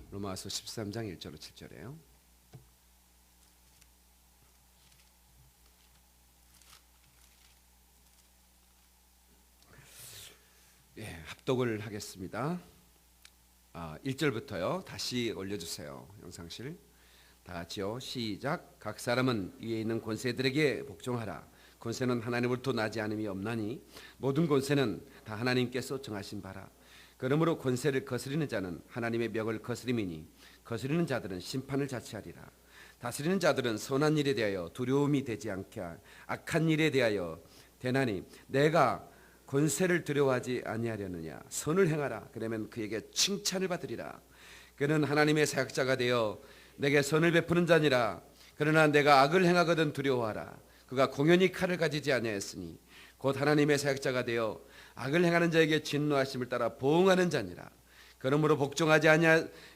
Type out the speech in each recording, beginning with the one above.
로마서 13장 1절로 7절이에요. 합독을 하겠습니다. 1절부터요. 다시 올려주세요. 영상실. 다 같이요. 시작. 각 사람은 위에 있는 권세들에게 복종하라. 권세는 하나님으로부터 나지 않음이 없나니 모든 권세는 다 하나님께서 정하신 바라. 그러므로 권세를 거스리는 자는 하나님의 명을 거스림이니 거스리는 자들은 심판을 자취하리라. 다스리는 자들은 선한 일에 대하여 두려움이 되지 않게 악한 일에 대하여 되나니 내가 권세를 두려워하지 아니하려느냐. 선을 행하라. 그러면 그에게 칭찬을 받으리라. 그는 하나님의 사역자가 되어 내게 선을 베푸는 자니라. 그러나 내가 악을 행하거든 두려워하라. 그가 공연히 칼을 가지지 아니하였으니 곧 하나님의 사역자가 되어 악을 행하는 자에게 진노하심을 따라 보응하는 자니라. 그러므로 복종하지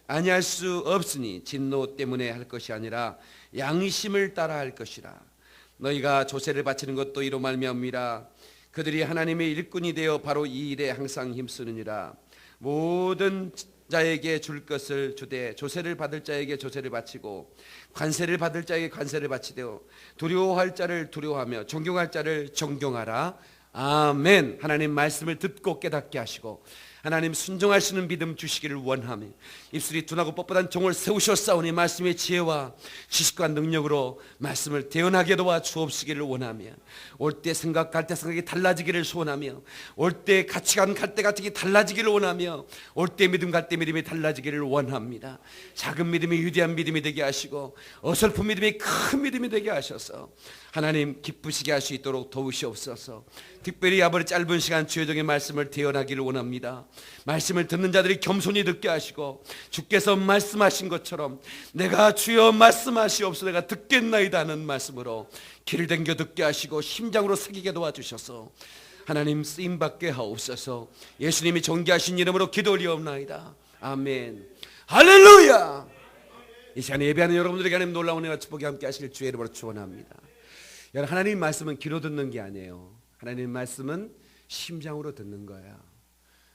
아니할 수 없으니 진노 때문에 할 것이 아니라 양심을 따라 할 것이라. 너희가 조세를 바치는 것도 이로 말미암으리라. 그들이 하나님의 일꾼이 되어 바로 이 일에 항상 힘쓰느니라. 모든 자에게 줄 것을 주되 조세를 받을 자에게 조세를 바치고 관세를 받을 자에게 관세를 바치되 두려워할 자를 두려워하며 존경할 자를 존경하라. 아멘. 하나님 말씀을 듣고 깨닫게 하시고 하나님 순종할 수 있는 믿음 주시기를 원하며 입술이 둔하고 뻣뻣한 종을 세우셨사오니 말씀의 지혜와 지식과 능력으로 말씀을 대언하게 도와 주옵시기를 원하며 올 때 생각할 때 생각이 달라지기를 소원하며 올 때 가치관 갈 때 가치가 달라지기를 원하며 올 때 믿음 갈 때 믿음이 달라지기를 원합니다. 작은 믿음이 위대한 믿음이 되게 하시고 어설픈 믿음이 큰 믿음이 되게 하셔서 하나님 기쁘시게 할 수 있도록 도우시옵소서. 특별히 아버지 짧은 시간 주의 종의 말씀을 대언하기를 원합니다. 말씀을 듣는 자들이 겸손히 듣게 하시고 주께서 말씀하신 것처럼 내가 주여 말씀하시옵소서 내가 듣겠나이다 하는 말씀으로 귀를 당겨 듣게 하시고 심장으로 새기게 도와주셔서 하나님 쓰임받게 하옵소서. 예수님이 존귀하신 이름으로 기도 올리옵나이다. 아멘. 할렐루야. 이 시간에 예배하는 여러분들에게 하나님 놀라운 은혜와 축복이 함께 하시길 주의 이름으로 축원합니다. 여러분, 하나님 말씀은 귀로 듣는 게 아니에요. 하나님 말씀은 심장으로 듣는 거야.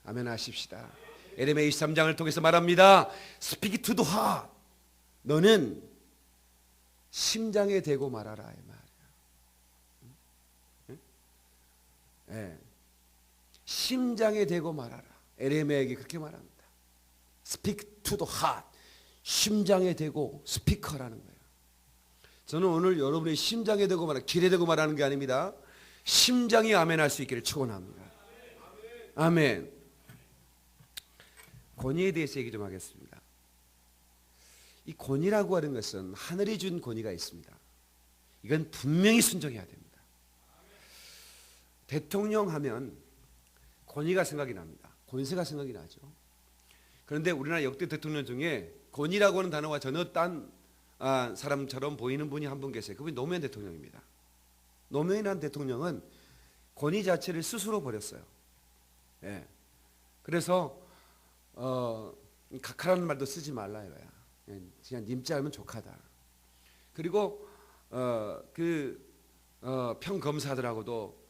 아멘 하십시다. 에레미야 23장을 통해서 말합니다. Speak to the heart. 너는 심장에 대고 말하라 이 말이야. 네. 심장에 대고 말하라. 에레미야에게 그렇게 말합니다. Speak to the heart. 심장에 대고 스피커라는 거예요. 저는 오늘 여러분의 심장에 대고 말하는 길에 대고 말하는 게 아닙니다. 심장이 아멘할 수 있기를 축원합니다. 아멘. 권위에 대해서 얘기 좀 하겠습니다. 이 권위라고 하는 것은 하늘이 준 권위가 있습니다. 이건 분명히 순종해야 됩니다. 대통령 하면 권위가 생각이 납니다. 권세가 생각이 나죠. 그런데 우리나라 역대 대통령 중에 권위라고 하는 단어가 전혀 딴 사람처럼 보이는 분이 한 분 계세요. 그분이 노무현 대통령입니다. 노무현 대통령은 권위 자체를 스스로 버렸어요. 예. 그래서 각하라는 말도 쓰지 말라 이거야. 그냥 님자 하면 족하다. 그리고 평검사들하고도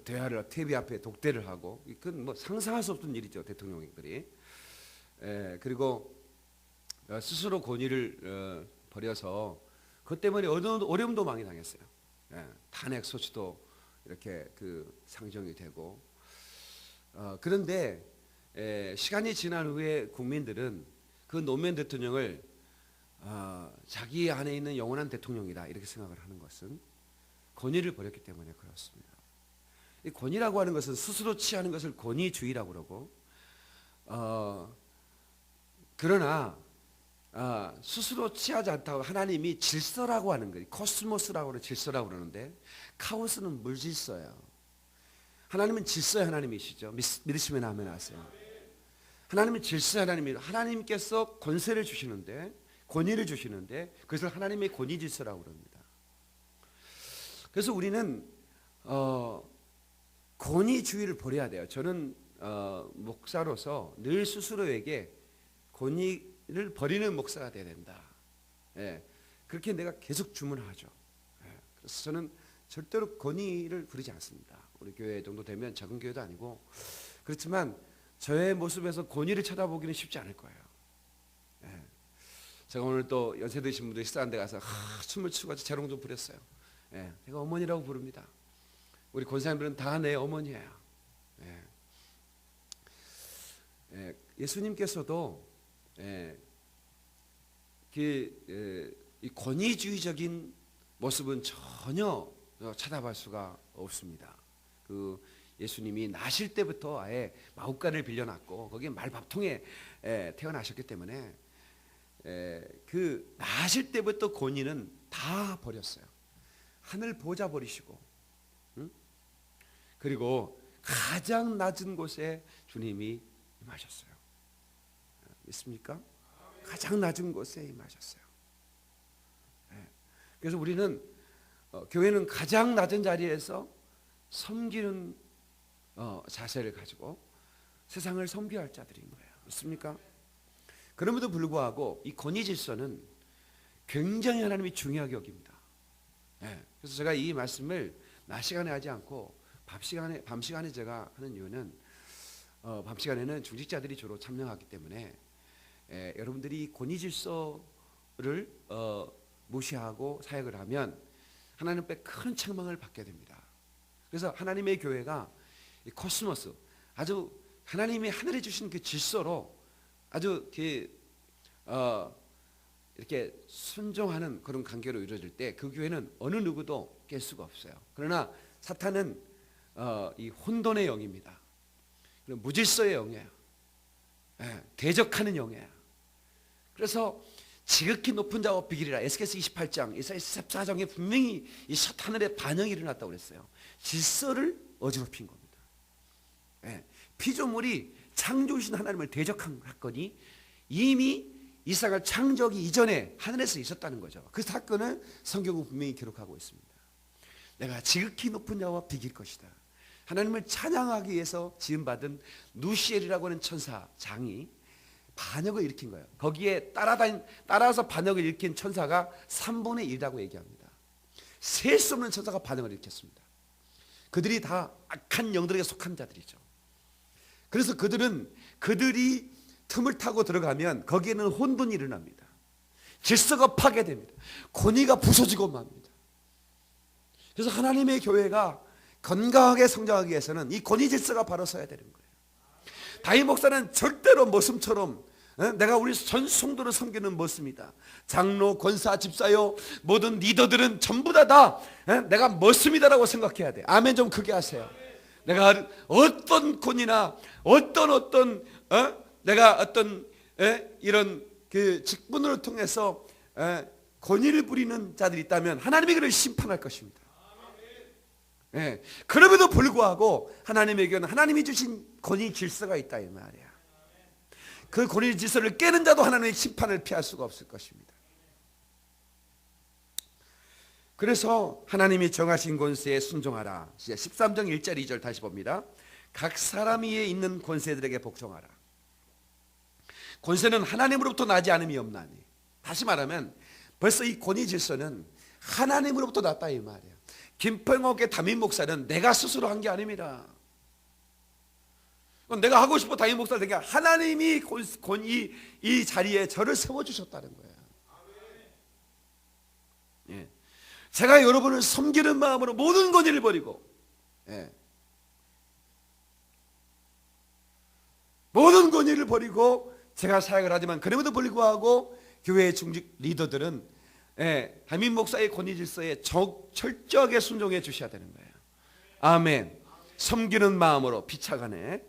대화를 TV 앞에 독대를 하고 그건 뭐 상상할 수 없는 일이죠. 대통령들이. 예. 그리고 스스로 권위를 버려서 그것 때문에 어려움도 많이 당했어요. 예, 탄핵 소추도 이렇게 상정이 되고 그런데 시간이 지난 후에 국민들은 그 노무현 대통령을 자기 안에 있는 영원한 대통령이다 이렇게 생각을 하는 것은 권위를 버렸기 때문에 그렇습니다. 이 권위라고 하는 것은 스스로 취하는 것을 권위주의라고 그러고 그러나 스스로 취하지 않다고 하나님이 질서라고 하는 거예요. 코스모스라고 하는 질서라고 그러는데 카오스는 물질서예요. 하나님은 질서의 하나님이시죠. 믿으시면 아멘 하세요. 하나님은 질서의 하나님이에요. 하나님께서 권세를 주시는데 권위를 주시는데 그것을 하나님의 권위 질서라고 그럽니다. 그래서 우리는 권위주의를 버려야 돼요. 저는 목사로서 늘 스스로에게 권위를 버리는 목사가 되어야 된다. 예, 그렇게 내가 계속 주문하죠. 예, 그래서 저는 절대로 권위를 부리지 않습니다. 우리 교회 정도 되면 작은 교회도 아니고 그렇지만 저의 모습에서 권위를 쳐다보기는 쉽지 않을 거예요. 예, 제가 오늘 또 연세 드신 분들 식사한 데 가서 춤을 추고 재롱 좀 부렸어요. 예, 제가 어머니라고 부릅니다. 우리 권사님들은 다 내 어머니예요. 예. 예, 예수님께서도 이 권위주의적인 모습은 전혀 찾아볼 수가 없습니다. 그 예수님이 나실 때부터 아예 마구간을 빌려놨고 거기에 말밥통에 태어나셨기 때문에 그 나실 때부터 권위는 다 버렸어요. 하늘 보좌 버리시고, 응? 그리고 가장 낮은 곳에 주님이 임하셨어요. 믿습니까? 가장 낮은 곳에 임하셨어요. 그래서 우리는 교회는 가장 낮은 자리에서 섬기는 자세를 가지고 세상을 섬겨야 할 자들인 거예요. 믿습니까? 그럼에도 불구하고 이 권위 질서는 굉장히 하나님이 중요하게 여깁니다. 그래서 제가 이 말씀을 낮 시간에 하지 않고 밤 시간에 제가 하는 이유는 밤 시간에는 중직자들이 주로 참여하기 때문에 여러분들이 권위 질서를 무시하고 사역을 하면 하나님 앞에 큰 책망을 받게 됩니다. 그래서 하나님의 교회가 이 코스모스, 아주 하나님이 하늘에 주신 그 질서로 아주 이렇게 순종하는 그런 관계로 이루어질 때 그 교회는 어느 누구도 깰 수가 없어요. 그러나 사탄은 이 혼돈의 영입니다. 무질서의 영이에요. 대적하는 영이에요. 그래서 지극히 높은 자와 비길이라 에스겔서 28장 이사야 14장에 분명히 이 사탄의 반영이 일어났다고 그랬어요. 질서를 어지럽힌 겁니다. 피조물이 창조주신 하나님을 대적한 사건이 이미 이삭을 창조하기 이전에 하늘에서 있었다는 거죠. 그 사건을 성경은 분명히 기록하고 있습니다. 내가 지극히 높은 자와 비길 것이다. 하나님을 찬양하기 위해서 지음받은 누시엘이라고 하는 천사 장이 반역을 일으킨 거예요. 거기에 따라서 반역을 일으킨 천사가 3분의 1이라고 얘기합니다. 셀 수 없는 천사가 반역을 일으켰습니다. 그들이 다 악한 영들에게 속한 자들이죠. 그래서 그들이 틈을 타고 들어가면 거기에는 혼돈이 일어납니다. 질서가 파괴됩니다. 권위가 부서지고 맙니다. 그래서 하나님의 교회가 건강하게 성장하기 위해서는 이 권위 질서가 바로 서야 되는 거예요. 다윗 목사는 절대로 머슴처럼 내가 우리 전 성도를 섬기는 머슴이다. 장로, 권사, 집사요 모든 리더들은 전부 다 내가 머슴이다라고 생각해야 돼. 아멘 좀 크게 하세요. 내가 어떤 권위나 내가 어떤 이런 그 직분을 통해서 권위를 부리는 자들이 있다면 하나님이 그를 심판할 것입니다. 그럼에도 불구하고 하나님에게는 하나님이 주신 권위 질서가 있다 이 말이야. 그 권위 질서를 깨는 자도 하나님의 심판을 피할 수가 없을 것입니다. 그래서 하나님이 정하신 권세에 순종하라. 13장 1절 2절 다시 봅니다. 각 사람 위에 있는 권세들에게 복종하라. 권세는 하나님으로부터 나지 않음이 없나니. 다시 말하면 벌써 이 권위 질서는 하나님으로부터 났다 이 말이야. 김평옥의 담임 목사는 내가 스스로 한 게 아닙니다. 내가 하고 싶어 담임 목사를 된 게 하나님이 이 자리에 저를 세워주셨다는 거예요. 제가 여러분을 섬기는 마음으로 모든 권위를 버리고 모든 권위를 버리고 제가 사역을 하지만 그럼에도 불구하고 교회의 중직 리더들은 담임 목사의 권위 질서에 철저하게 순종해 주셔야 되는 거예요. 아멘. 섬기는 마음으로 피차간에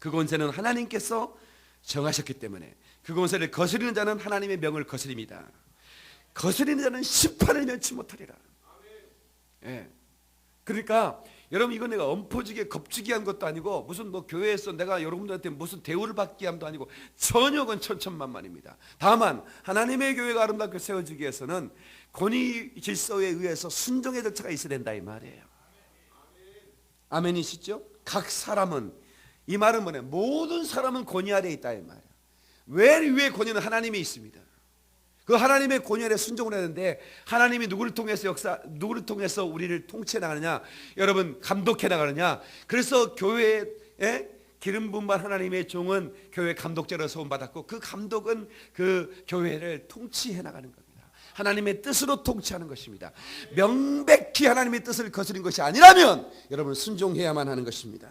그 권세는 하나님께서 정하셨기 때문에 그 권세를 거스리는 자는 하나님의 명을 거스립니다. 거스리는 자는 심판을 면치 못하리라. 그러니까 여러분 이건 내가 엄포지게 겁주기 한 것도 아니고 무슨 뭐 교회에서 내가 여러분들한테 무슨 대우를 받기 함도 아니고 전혀 그건 천천만만입니다. 다만 하나님의 교회가 아름답게 세워지기 위해서는 권위 질서에 의해서 순종의 절차가 있어야 된다 이 말이에요. 아멘이시죠? 각 사람은 이 말은 뭐냐? 모든 사람은 권위 아래에 있다 이 말이에요. 왜 위에 권위는 하나님이 있습니다. 그 하나님의 권위 아래 순종을 하는데 하나님이 누구를 통해서 우리를 통치해 나가느냐? 여러분 감독해 나가느냐? 그래서 기름 부음받 하나님의 종은 교회 감독자로 소원받았고 그 감독은 그 교회를 통치해 나가는 겁니다. 하나님의 뜻으로 통치하는 것입니다. 명백히 하나님의 뜻을 거스린 것이 아니라면 여러분 순종해야만 하는 것입니다.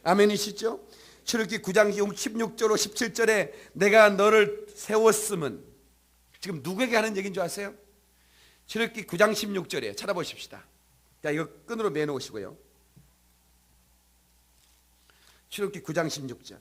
아멘이시죠? 출애굽기 9장 16절로 17절에 내가 너를 세웠음은 지금 누구에게 하는 얘기인 줄 아세요? 출애굽기 9장 16절에 찾아보십시다. 자, 이거 끈으로 매놓으시고요. 출애굽기 9장 16절.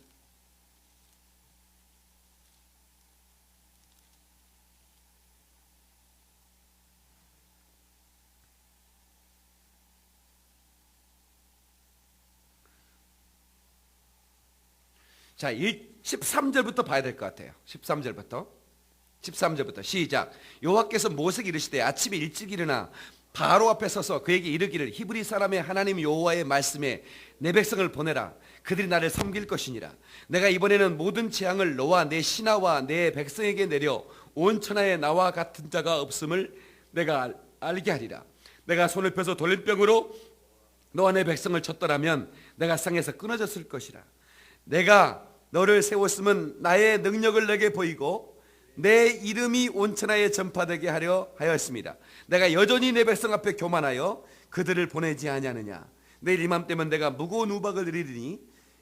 자, 13절부터 봐야 될 것 같아요. 13절부터 시작. 여호와께서 모세에게 이르시되 아침에 일찍 일어나 바로 앞에 서서 그에게 이르기를 히브리 사람의 하나님 여호와의 말씀에 내 백성을 보내라. 그들이 나를 섬길 것이니라. 내가 이번에는 모든 재앙을 너와 내 신하와 내 백성에게 내려 온 천하에 나와 같은 자가 없음을 내가 알게 하리라. 내가 손을 펴서 돌림병으로 너와 내 백성을 쳤더라면 내가 상에서 끊어졌을 것이라. 내가 너를 세웠음은 나의 능력을 내게 보이고 내 이름이 온 천하에 전파되게 하려 하였습니다. 내가 여전히 내 백성 앞에 교만하여 그들을 보내지 아니하느냐. 내일 이맘때면 내가 무거운 우박을 내리리니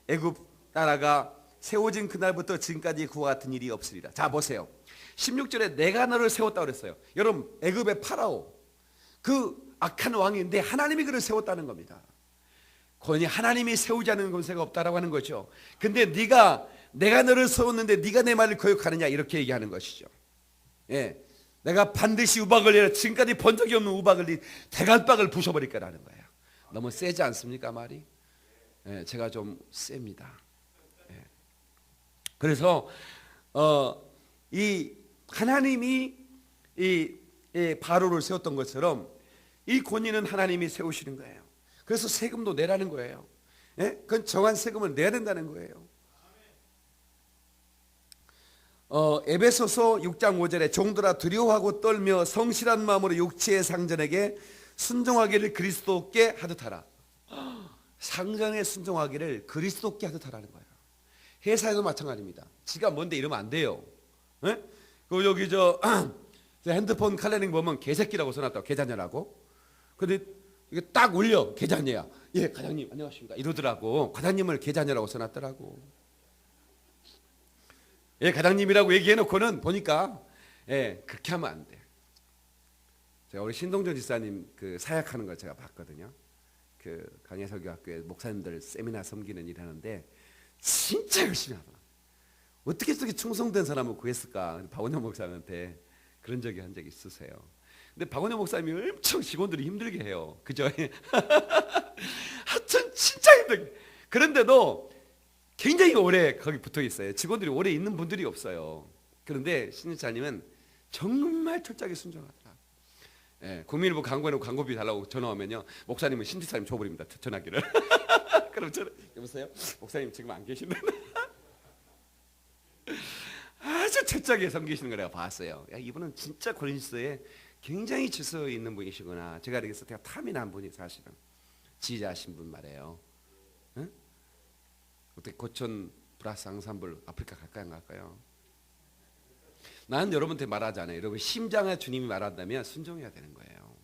애굽 나라가 세워진 그날부터 지금까지 그와 같은 일이 없으리라. 자, 보세요. 16절에 내가 너를 세웠다고 그랬어요. 여러분, 애굽의 파라오 그 악한 왕인데 하나님이 그를 세웠다는 겁니다. 권위 하나님이 세우지 않는 권세가 없다라고 하는 거죠. 근데 내가 너를 세웠는데 네가 내 말을 거역하느냐 이렇게 얘기하는 것이죠. 예, 내가 반드시 우박을 내려 지금까지 본 적이 없는 우박을 대갈박을 부셔버릴 거라는 거예요. 너무 세지 않습니까 말이? 예, 제가 좀 셉니다. 예. 그래서 이 하나님이 이 바로를 세웠던 것처럼 이 권위는 하나님이 세우시는 거예요. 그래서 세금도 내라는 거예요. 예? 그건 정한 세금을 내야 된다는 거예요. 에베소서 6장 5절에 종들아 두려워하고 떨며 성실한 마음으로 육체의 상전에게 순종하기를 그리스도께 하듯 하라. 상전에 순종하기를 그리스도께 하듯 하라는 거예요. 회사에도 마찬가지입니다. 지가 뭔데 이러면 안 돼요. 예? 그 여기 저 핸드폰 칼레링 보면 개새끼라고 써놨다고 계좌녀라고. 근데 이게 딱 올려 계좌녀야. 예, 과장님 안녕하십니까 이러더라고. 과장님을 계좌녀라고 써놨더라고. 예, 과장님이라고 얘기해놓고는 보니까 예, 그렇게 하면 안 돼. 제가 우리 신동준 지사님 그 사역하는 걸 제가 봤거든요. 그 강해설교학교에 목사님들 세미나 섬기는 일 하는데 진짜 열심히 하더라. 어떻게 저렇게 충성된 사람을 구했을까? 박원영 목사님한테 그런 적이 한 적이 있으세요. 근데 박원영 목사님이 엄청 직원들이 힘들게 해요. 그죠? 하여튼 진짜 힘들게. 그런데도 굉장히 오래 거기 붙어 있어요. 직원들이 오래 있는 분들이 없어요. 그런데 신지사님은 정말 철저하게 순종하더라. 예, 국민일보 광고에는 광고비 달라고 전화 오면요, 목사님은 신지사님 줘버립니다. 전화기를. 그럼 저는 여보세요? 목사님 지금 안 계시는데 아주 철저하게 섬기시는 걸 내가 봤어요. 야, 이분은 진짜 고린도서에 굉장히 질서 있는 분이시구나. 제가 그래서 되게 탐이 난 분이 사실은 지휘자신 분 말이에요. 응? 어떻게 고촌 플러스 앙상블 아프리카 갈까요 안 갈까요? 나는 여러분한테 말하잖아요. 여러분 심장에 주님이 말한다면 순종해야 되는 거예요.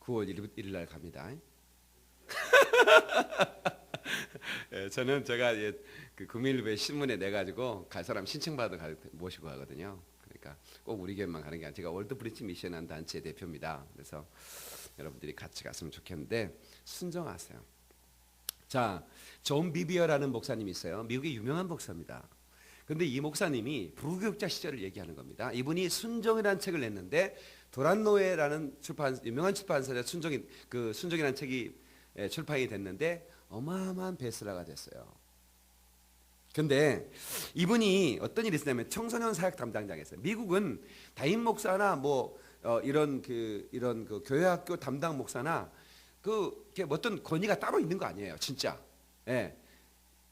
9월 1일 날 갑니다. 예, 저는 제가 예, 그 국민일보의 신문에 내 가지고 갈 사람 신청받아 모시고 가거든요. 그러니까 꼭 우리 교회만 가는 게 아니라 제가 월드 브리치 미션한 단체 대표입니다. 그래서 여러분들이 같이 갔으면 좋겠는데 순종하세요. 자, 존 비비어라는 목사님이 있어요. 미국의 유명한 목사입니다. 그런데 이 목사님이 불교육자 시절을 얘기하는 겁니다. 이분이 순종이라는 책을 냈는데 도란노에라는 유명한 출판사에 순종이라는 책이 출판이 됐는데 어마어마한 베스트셀러가 됐어요. 근데 이분이 어떤 일이 있었냐면 청소년 사역 담당자였어요. 미국은 담임 목사나 뭐 이런 그 교회학교 담당 목사나 그 어떤 권위가 따로 있는 거 아니에요, 진짜. 예.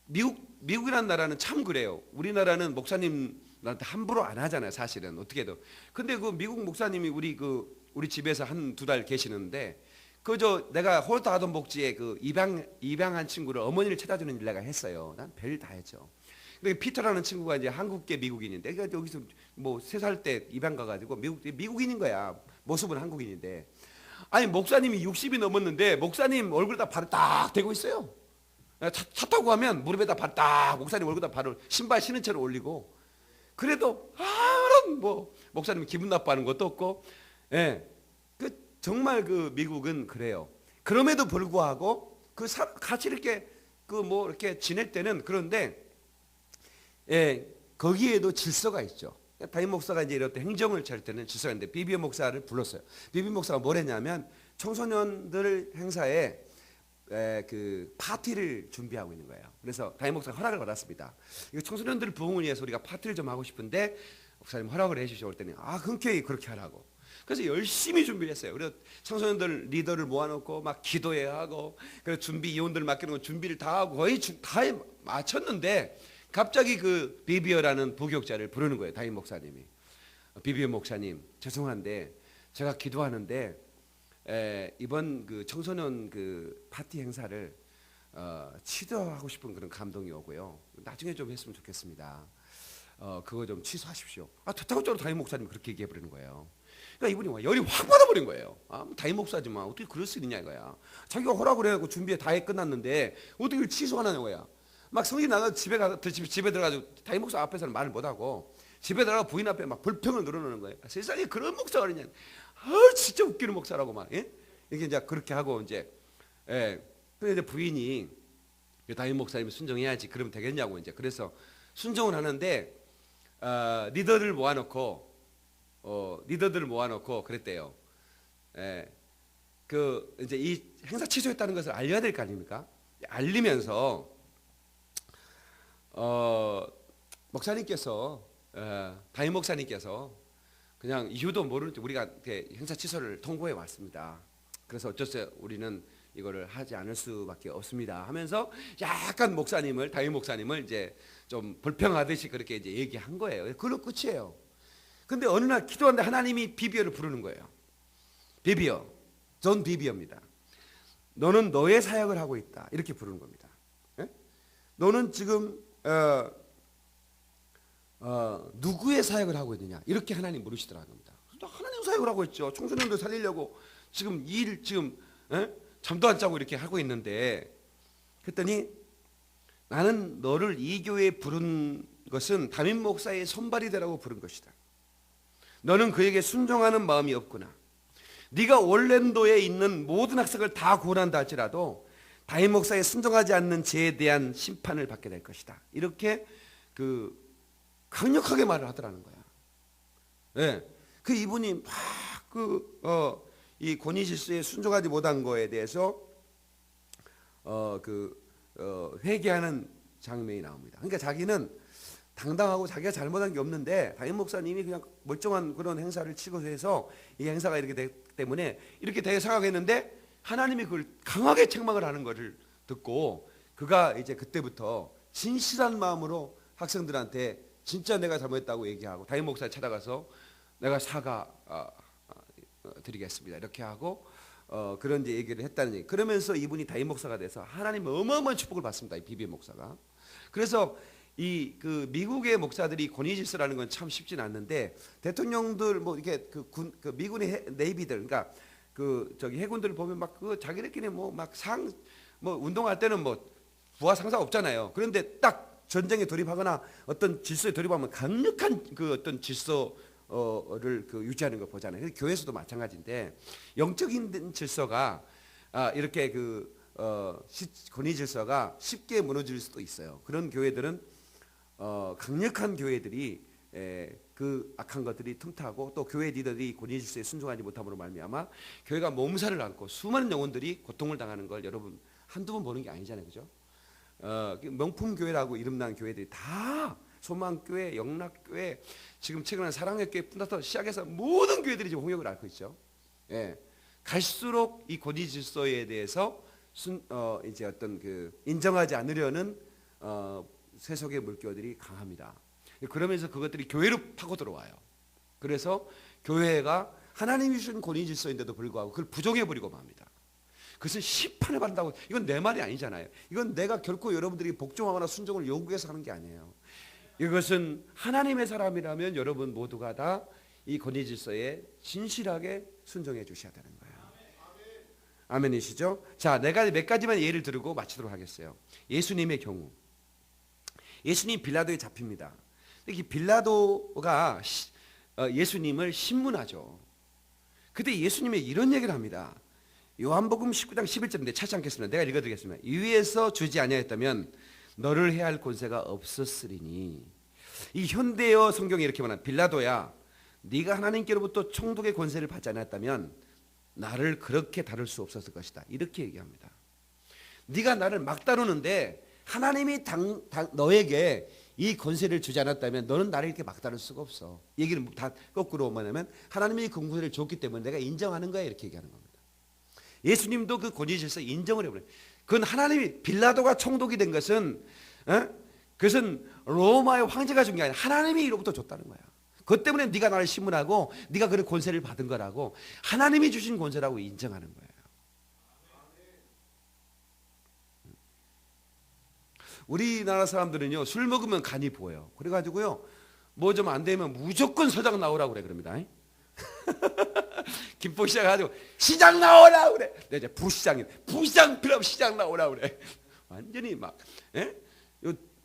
미국이라는 나라는 참 그래요. 우리나라는 목사님한테 함부로 안 하잖아요, 사실은 어떻게든. 근데 그 미국 목사님이 우리 집에서 한 2달 계시는데 그저 내가 홀트 하던 복지에 그 입양한 친구를 어머니를 찾아주는 일 내가 했어요. 난 별일 다 했죠. 근데 피터라는 친구가 이제 한국계 미국인인데, 그러니까 여기서 뭐 3살 때 입양 가가지고 미국인인 거야. 모습은 한국인인데, 아니 목사님이 60이 넘었는데 목사님 얼굴에다 발을 딱 대고 있어요. 차 타고 가면 무릎에다 발 딱, 목사님 얼굴에다 발을 신발 신은 채로 올리고, 그래도 아무런 뭐 목사님 기분 나빠하는 것도 없고, 예, 그 정말 그 미국은 그래요. 그럼에도 불구하고 같이 이렇게 그 뭐 이렇게 지낼 때는 그런데, 예, 거기에도 질서가 있죠. 담임 목사가 이제 이럴 때 행정을 차릴 때는 질서가 있는데, 비비오 목사를 불렀어요. 비비오 목사가 뭘 했냐면 청소년들 행사에 그 파티를 준비하고 있는 거예요. 그래서 담임 목사가 허락을 받았습니다. 이거 청소년들 부흥을 위해서 우리가 파티를 좀 하고 싶은데 목사님 허락을 해주시오. 그랬더니 흔쾌히 그렇게 하라고. 그래서 열심히 준비를 했어요. 그래서 청소년들 리더를 모아놓고 막 기도해야 하고, 그래서 준비 이혼들 맡기는 거 준비를 다 하고 거의 다 마쳤는데, 갑자기 그 비비어라는 부교육자를 부르는 거예요. 담임 목사님이. 비비어 목사님, 죄송한데 제가 기도하는데 이번 그 청소년 그 파티 행사를 취소하고 싶은 그런 감동이 오고요. 나중에 좀 했으면 좋겠습니다. 그거 좀 취소하십시오. 다짜고짜로 담임 목사님이 그렇게 얘기해 버리는 거예요. 그러니까 이분이 열이 확 받아버린 거예요. 담임 목사지만 어떻게 그럴 수 있냐 이거야. 자기가 허락을 해갖고 준비에 다 해 끝났는데 어떻게 이걸 취소하냐는 거야. 막 성진 나가 집에 들어가지고 담임 목사 앞에서는 말을 못하고 집에 들어가 부인 앞에 막 불평을 늘어놓는 거예요. 세상에 그런 목사가 어딨냐. 진짜 웃기는 목사라고 막, 예? 이렇게 이제 그렇게 하고 이제, 예. 근데 이제 부인이 담임 목사님이 순종해야지 그러면 되겠냐고 이제, 그래서 순종을 하는데 리더들을 모아놓고 그랬대요. 예. 그 이제 이 행사 취소했다는 것을 알려야 될 거 아닙니까? 알리면서 목사님께서 담임 목사님께서 그냥 이유도 모르는 우리가 행사 취소를 통보해 왔습니다. 그래서 어쩌세요? 우리는 이거를 하지 않을 수밖에 없습니다. 하면서 약간 담임 목사님을 이제 좀 불평하듯이 그렇게 이제 얘기한 거예요. 그걸로 끝이에요. 근데 어느 날 기도하는데 하나님이 비비어를 부르는 거예요. 비비어, 존 비비어입니다. 너는 너의 사역을 하고 있다. 이렇게 부르는 겁니다. 예? 너는 지금 누구의 사역을 하고 있느냐 이렇게 하나님 물으시더라는 겁니다. 하나님 사역을 하고 있죠. 청소년들 살리려고 지금 잠도 안 자고 이렇게 하고 있는데, 그랬더니 나는 너를 이 교회에 부른 것은 담임 목사의 손발이 되라고 부른 것이다. 너는 그에게 순종하는 마음이 없구나. 네가 올랜도에 있는 모든 학생을 다 구원한다 할지라도 담임 목사에 순종하지 않는 죄에 대한 심판을 받게 될 것이다. 이렇게 강력하게 말을 하더라는 거야. 예. 그 이분이 막 이 권위 질서에 순종하지 못한 거에 대해서 회개하는 장면이 나옵니다. 그러니까 자기는 당당하고 자기가 잘못한 게 없는데 담임 목사님이 그냥 멀쩡한 그런 행사를 취소해서 이 행사가 이렇게 됐기 때문에 이렇게 되게 생각했는데, 하나님이 그걸 강하게 책망을 하는 것을 듣고 그가 이제 그때부터 진실한 마음으로 학생들한테 진짜 내가 잘못했다고 얘기하고 담임 목사를 찾아가서 내가 사과 드리겠습니다 이렇게 하고 그런 이제 얘기를 했다는 얘기. 그러면서 이분이 담임 목사가 돼서 하나님 어마어마한 축복을 받습니다. 이 비비 목사가. 그래서 그 미국의 목사들이 권위 질서라는 건 참 쉽진 않는데, 대통령들 뭐 이렇게 그 미군의 네이비들, 그러니까 저기 해군들을 보면 막 자기들끼리 뭐 운동할 때는 뭐 부하 상사 없잖아요. 그런데 딱 전쟁에 돌입하거나 어떤 질서에 돌입하면 강력한 어떤 질서를 유지하는 거 보잖아요. 교회에서도 마찬가지인데, 영적인 질서가 이렇게 권위 질서가 쉽게 무너질 수도 있어요. 그런 교회들은 강력한 교회들이 그 악한 것들이 틈타고, 또 교회 리더들이 권위 질서에 순종하지 못함으로 말미암아 교회가 몸살을 안고 수많은 영혼들이 고통을 당하는 걸 여러분 한두 번 보는 게 아니잖아요, 그죠? 명품 교회라고 이름난 교회들이 다 소망교회, 영락교회, 지금 최근에 사랑의 교회뿐부터 시작해서 모든 교회들이 지금 홍역을 앓고 있죠. 예, 갈수록 이 권위 질서에 대해서 이제 어떤 인정하지 않으려는 세속의 물결들이 강합니다. 그러면서 그것들이 교회로 파고 들어와요. 그래서 교회가 하나님이 주신 권위 질서인데도 불구하고 그걸 부정해 버리고 맙니다. 그것은 심판을 받는다고. 이건 내 말이 아니잖아요. 이건 내가 결코 여러분들이 복종하거나 순종을 요구해서 하는 게 아니에요. 이것은 하나님의 사람이라면 여러분 모두가 다 이 권위 질서에 진실하게 순종해 주셔야 되는 거예요. 아멘이시죠? 자, 내가 몇 가지만 예를 들고 마치도록 하겠어요. 예수님의 경우, 예수님 빌라도에 잡힙니다. 이 빌라도가 예수님을 신문하죠. 그때 예수님이 이런 얘기를 합니다. 요한복음 19장 11절인데 찾지 않겠습니다. 내가 읽어드리겠습니다. 위에서 주지 아니하였다면 너를 해할 권세가 없었으리니. 이 현대어 성경에 이렇게 말하는, 빌라도야, 네가 하나님께로부터 총독의 권세를 받지 않았다면 나를 그렇게 다룰 수 없었을 것이다. 이렇게 얘기합니다. 네가 나를 막 다루는데 하나님이 너에게 이 권세를 주지 않았다면 너는 나를 이렇게 막 다룰 수가 없어. 얘기는 다 거꾸로 뭐냐면 하나님이 그 권세를 줬기 때문에 내가 인정하는 거야, 이렇게 얘기하는 겁니다. 예수님도 그 권위 질서 인정을 해버려요. 그건 하나님이, 빌라도가 총독이 된 것은 그것은 로마의 황제가 준 게 아니라 하나님이 이로부터 줬다는 거야. 그것 때문에 네가 나를 신문하고 네가 그런 권세를 받은 거라고, 하나님이 주신 권세라고 인정하는 거예요. 우리나라 사람들은요, 술 먹으면 간이 보여요. 그래가지고요, 뭐 좀 안 되면 무조건 서장 나오라고 그래, 그럽니다. 김포 시장 가지고 시장 나오라 그래. 내 이제 부시장인, 부시장 필요 없이 시장 나오라 그래. 완전히 막,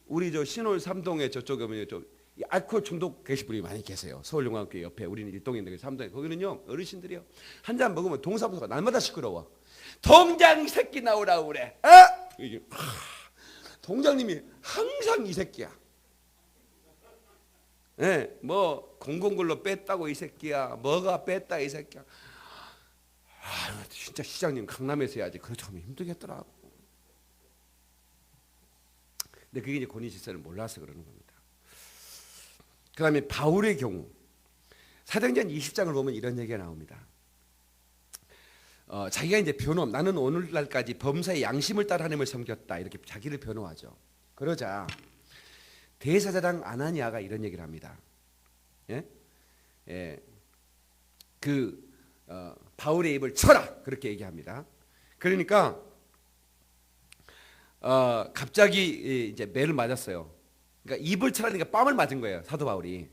우리 저 신월 삼동에 저쪽에 보면 좀 알코올 중독 계신 분이 많이 계세요. 서울용광교회 옆에 우리는 일동에 있는 삼동에, 거기는요 어르신들이요 한 잔 먹으면 동사무소가 날마다 시끄러워. 동장 새끼 나오라고 그래. 동장님이 항상 이 새끼야. 뭐 공공글로 뺐다고 이 새끼야. 뭐가 뺐다 이 새끼야. 진짜 시장님 강남에서 해야지. 그렇죠 하면 힘들겠더라고. 근데 그게 이제 권위 질서를 몰라서 그러는 겁니다. 그 다음에 바울의 경우, 사도행전 20장을 보면 이런 얘기가 나옵니다. 자기가 이제 변호함, 나는 오늘날까지 범사의 양심을 따라 하나님을 섬겼다, 이렇게 자기를 변호하죠. 그러자 대사장 아나니아가 이런 얘기를 합니다. 바울의 입을 쳐라, 그렇게 얘기합니다. 그러니까 갑자기 이제 매를 맞았어요. 그러니까 입을 쳐라니까 뺨을 맞은 거예요, 사도 바울이.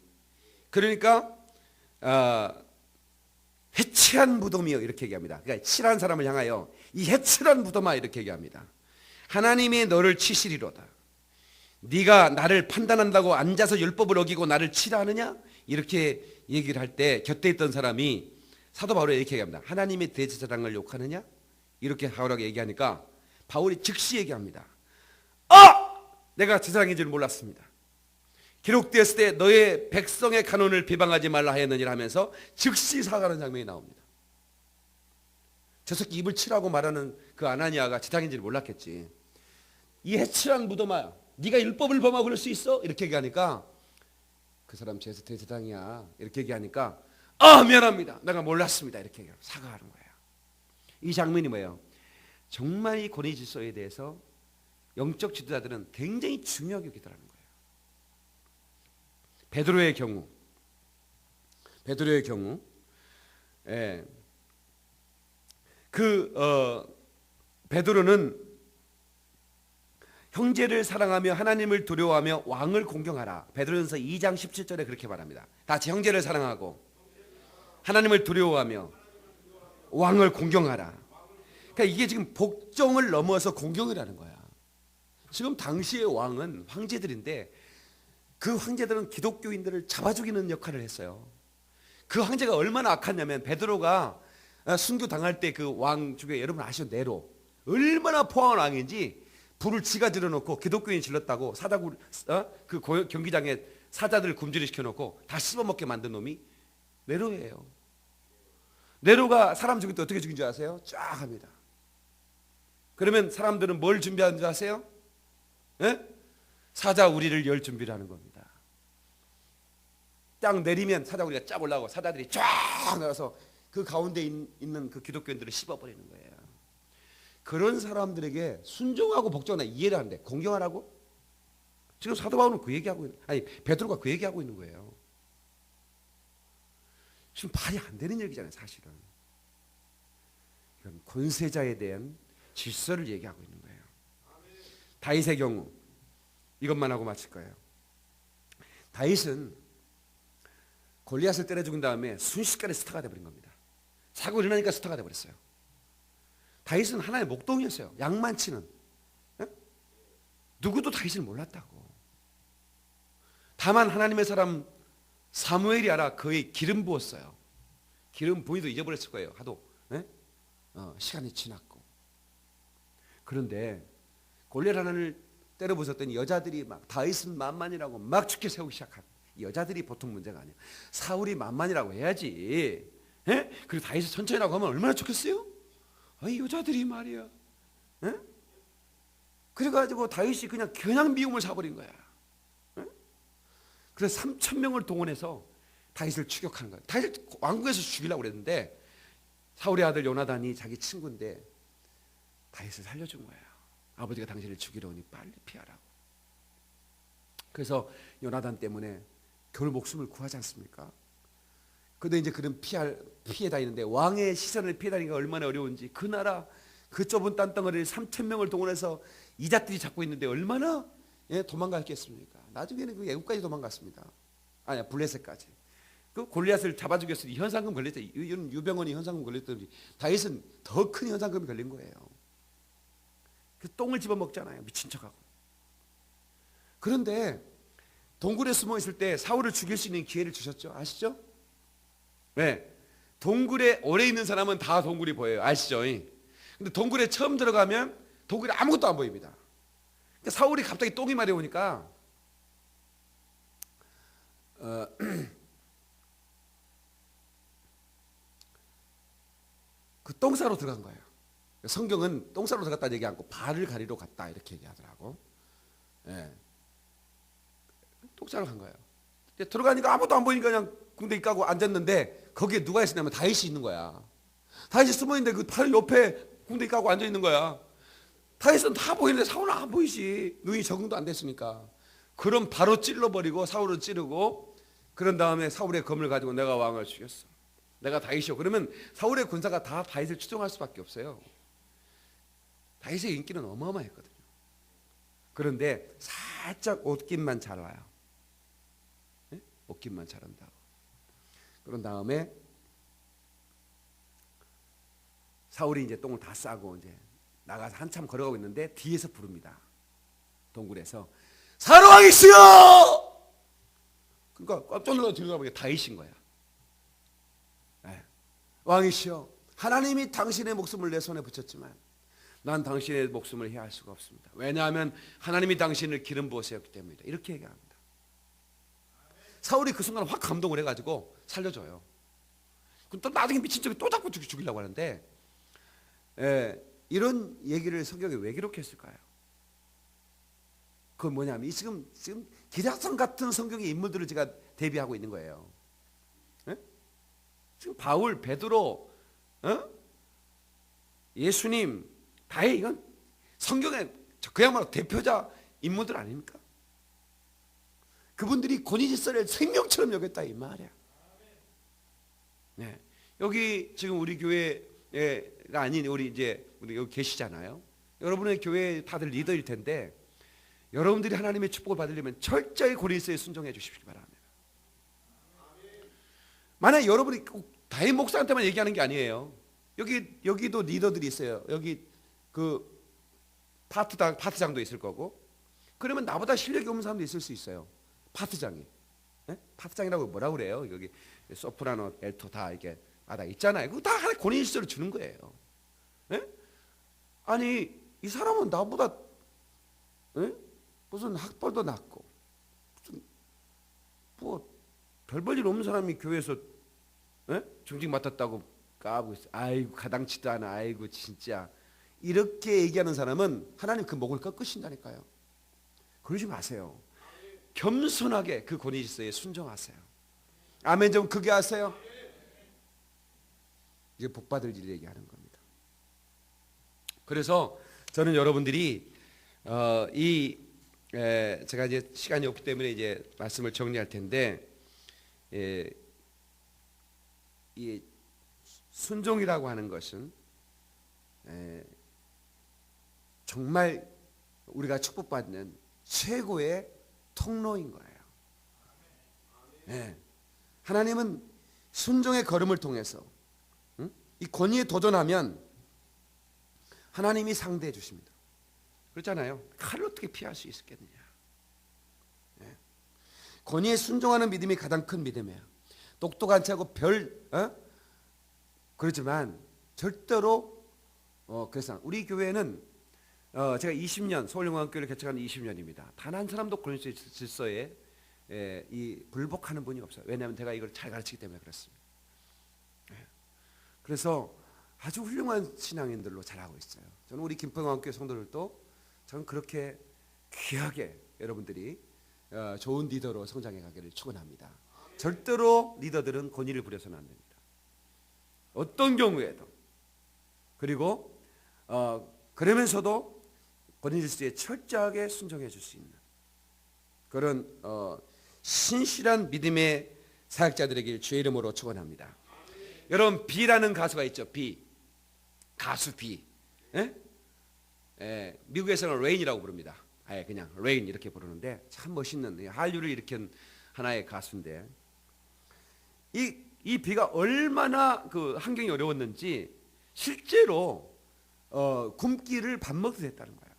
그러니까 해치한 무덤이요, 이렇게 얘기합니다. 그러니까 치란 사람을 향하여 이 해치란 무덤아, 이렇게 얘기합니다. 하나님이 너를 치시리로다. 네가 나를 판단한다고 앉아서 율법을 어기고 나를 치라 하느냐? 이렇게 얘기를 할 때 곁에 있던 사람이 사도 바울이 이렇게 얘기합니다. 하나님의 대제사장을 욕하느냐? 이렇게 바울하게 얘기하니까 바울이 즉시 얘기합니다. 내가 제사장인 줄 몰랐습니다. 기록되었을 때 너의 백성의 간원을 비방하지 말라 하였느니라 하면서 즉시 사과하는 장면이 나옵니다. 저 새끼 입을 치라고 말하는 그 아나니아가 제사장인 줄 몰랐겠지. 이 해치란 무덤아, 네가 율법을 범하고 그럴 수 있어? 이렇게 얘기하니까 그 사람 대제사장이야, 이렇게 얘기하니까 미안합니다, 내가 몰랐습니다, 이렇게 얘기하고 사과하는 거예요. 이 장면이 뭐예요? 정말 이 권위 질서에 대해서 영적 지도자들은 굉장히 중요하게 여기더라는 거예요. 베드로의 경우, 베드로는 형제를 사랑하며 하나님을 두려워하며 왕을 공경하라. 베드로전서 2장 17절에 그렇게 말합니다. 다 같이 형제를 사랑하고 하나님을 두려워하며 왕을 공경하라. 그러니까 이게 지금 복종을 넘어서 공경이라는 거야. 지금 당시의 왕은 황제들인데 그 황제들은 기독교인들을 잡아 죽이는 역할을 했어요. 그 황제가 얼마나 악하냐면 베드로가 순교 당할 때 그 왕 중에 여러분 아시죠? 네로. 얼마나 포항한 왕인지 불을 지가 들여놓고 기독교인 질렀다고 그 경기장에 사자들을 굶주리 시켜놓고 다 씹어먹게 만든 놈이 네로예요. 네로가 사람 죽일 때 어떻게 죽인 줄 아세요? 쫙 합니다. 그러면 사람들은 뭘 준비하는 줄 아세요? 사자 우리를 열 준비를 하는 겁니다. 딱 내리면 사자 우리가 쫙 올라가고 사자들이 쫙 나가서 그 가운데 있는 그 기독교인들을 씹어버리는 거예요. 그런 사람들에게 순종하고 복종하나 이해를 하는데 공경하라고? 지금 사도 바울은 그 얘기하고 베드로가 그 얘기하고 있는 거예요. 지금 말이 안 되는 얘기잖아요, 사실은. 이건 권세자에 대한 질서를 얘기하고 있는 거예요. 다윗의 경우 이것만 하고 마칠 거예요. 다윗은 골리앗을 때려 죽인 다음에 순식간에 스타가 돼버린 겁니다. 사고 일어나니까 스타가 돼버렸어요. 다윗은 하나의 목동이었어요. 양만 치는. 예? 누구도 다윗을 몰랐다고. 다만 하나님의 사람 사무엘이 알아 그의 기름 부었어요. 기름 부이도 잊어버렸을 거예요. 하도 시간이 지났고. 그런데 골리앗 하나를 때려 부쉈더니 여자들이 막 다윗은 만만이라고 막 죽게 세우기 시작한. 여자들이 보통 문제가 아니야. 사울이 만만이라고 해야지. 예? 그리고 다윗이 천천히라고 하면 얼마나 좋겠어요? 이 여자들이 말이야. 예? 그래가지고 다윗이 그냥 미움을 사버린 거야. 예? 그래서 3,000명을 동원해서 다윗을 추격하는 거야. 다윗을 왕궁에서 죽이려고 그랬는데 사울의 아들 요나단이 자기 친구인데 다윗을 살려준 거야. 아버지가 당신을 죽이러 오니 빨리 피하라고. 그래서 요나단 때문에 겨우 목숨을 구하지 않습니까? 그런데 이제 그는 피해 다니는데 왕의 시선을 피해 다니기가 얼마나 어려운지 그 나라 그 좁은 땅덩어리를 3,000명을 동원해서 이자들이 잡고 있는데 얼마나 도망갔겠습니까? 나중에는 그 애국까지 도망갔습니다. 아니야 블레셋까지. 그 골리앗을 잡아 죽였으니 현상금 걸렸다. 이런 유병원이 현상금 걸렸더니 다윗은 더 큰 현상금이 걸린 거예요. 그 똥을 집어 먹잖아요. 미친 척하고. 그런데 동굴에 숨어 있을 때 사울을 죽일 수 있는 기회를 주셨죠. 아시죠? 네. 동굴에 오래 있는 사람은 다 동굴이 보여요. 아시죠? 근데 동굴에 처음 들어가면 동굴에 아무것도 안 보입니다. 그러니까 사울이 갑자기 똥이 마려우니까 그 똥싸로 들어간 거예요. 성경은 똥싸로 들어갔다는 얘기 않고 발을 가리러 갔다 이렇게 얘기하더라고. 예. 똥싸러 간 거예요. 들어가니까 아무도 안 보이니까 그냥 궁뎅이 까고 앉았는데 거기에 누가 있었냐면 다윗이 있는 거야. 다윗이 숨어 있는데 그 발 옆에 궁뎅이 까고 앉아 있는 거야. 다윗은 다 보이는데 사울은 안 보이지. 눈이 적응도 안 됐으니까. 그럼 바로 찔러버리고 사울을 찌르고 그런 다음에 사울의 검을 가지고 내가 왕을 죽였어. 내가 다윗이요. 그러면 사울의 군사가 다 다윗을 추종할 수밖에 없어요. 다윗의 인기는 어마어마했거든요. 그런데 살짝 옷깃만 잘 와요. 네? 옷깃만 잘 온다고. 그런 다음에 사울이 이제 똥을 다 싸고 이제 나가서 한참 걸어가고 있는데 뒤에서 부릅니다. 동굴에서 사로왕 있어요. 그러니까 깜짝 놀라서 뒤로 가보니까 다윗인 거야. 네. 왕이시여, 하나님이 당신의 목숨을 내 손에 붙였지만 난 당신의 목숨을 해야 할 수가 없습니다. 왜냐하면 하나님이 당신을 기름 부으셨기 때문이다. 이렇게 얘기합니다. 사울이 그 순간 확 감동을 해가지고 살려줘요. 그럼 또 나중에 미친 척이 또 잡고 죽이려고 하는데 이런 얘기를 성경에 왜 기록했을까요? 그건 뭐냐면 지금 기자성 같은 성경의 인물들을 제가 대비하고 있는 거예요. 네? 지금 바울, 베드로, 예수님, 다윗 이건 성경의 그야말로 대표자 인물들 아닙니까? 그분들이 권위질서를 생명처럼 여겼다 이 말이야. 네. 여기 지금 우리 교회가 아닌 우리 여기 계시잖아요. 여러분의 교회 다들 리더일 텐데 여러분들이 하나님의 축복을 받으려면 철저히 권위질서에 순종해 주시기 바랍니다. 만약 여러분이 꼭 다윗 목사한테만 얘기하는 게 아니에요. 여기도 리더들이 있어요. 여기 그 파트장도 있을 거고. 그러면 나보다 실력이 없는 사람도 있을 수 있어요. 파트장이. 네? 파트장이라고 뭐라 그래요? 여기 소프라노, 엘토 다 이게 다 있잖아요. 그거 다 하나의 권위질서를 주는 거예요. 네? 아니 이 사람은 나보다 무슨 학벌도 낮고 무슨 별 볼 일 없는 사람이 교회에서 정직 맡았다고 까부고 있어. 아이고 가당치도 않아. 아이고 진짜. 이렇게 얘기하는 사람은 하나님 그 목을 꺾으신다니까요. 그러지 마세요. 겸손하게 그 권위질서에 순종하세요. 아멘 좀 크게 하세요. 이게 복받을 일 얘기하는 겁니다. 그래서 저는 여러분들이 제가 이제 시간이 없기 때문에 이제 말씀을 정리할 텐데 이 순종이라고 하는 것은 정말 우리가 축복받는 최고의 통로인 거예요. 하나님은 순종의 걸음을 통해서 이 권위에 도전하면 하나님이 상대해 주십니다. 그렇잖아요. 칼을 어떻게 피할 수 있겠느냐. 권위에 순종하는 믿음이 가장 큰 믿음이에요. 똑똑한 척하고 그렇지만 절대로 그래서 우리 교회는 제가 20년 서울영광교회를 개척한 20년입니다. 단 한 사람도 권위 질서에 이 불복하는 분이 없어요. 왜냐하면 제가 이걸 잘 가르치기 때문에 그렇습니다. 그래서 아주 훌륭한 신앙인들로 자라고 있어요. 저는 우리 김포영광교회 성도들도 저는 그렇게 귀하게 여러분들이 좋은 리더로 성장해 가기를 축원합니다. 절대로 리더들은 권위를 부려서는 안 됩니다. 어떤 경우에도. 그리고 그러면서도 권위 질서에 철저하게 순종해 줄 수 있는 그런 신실한 믿음의 사역자들에게 주의 이름으로 축원합니다. 여러분 비라는 가수가 있죠. 가수 비. 미국에서는 레인이라고 부릅니다. 그냥 레인 이렇게 부르는데 참 멋있는 한류를 일으킨 하나의 가수인데 이 비가 얼마나 그 환경이 어려웠는지 실제로 굶기를 밥 먹듯 했다는 거예요.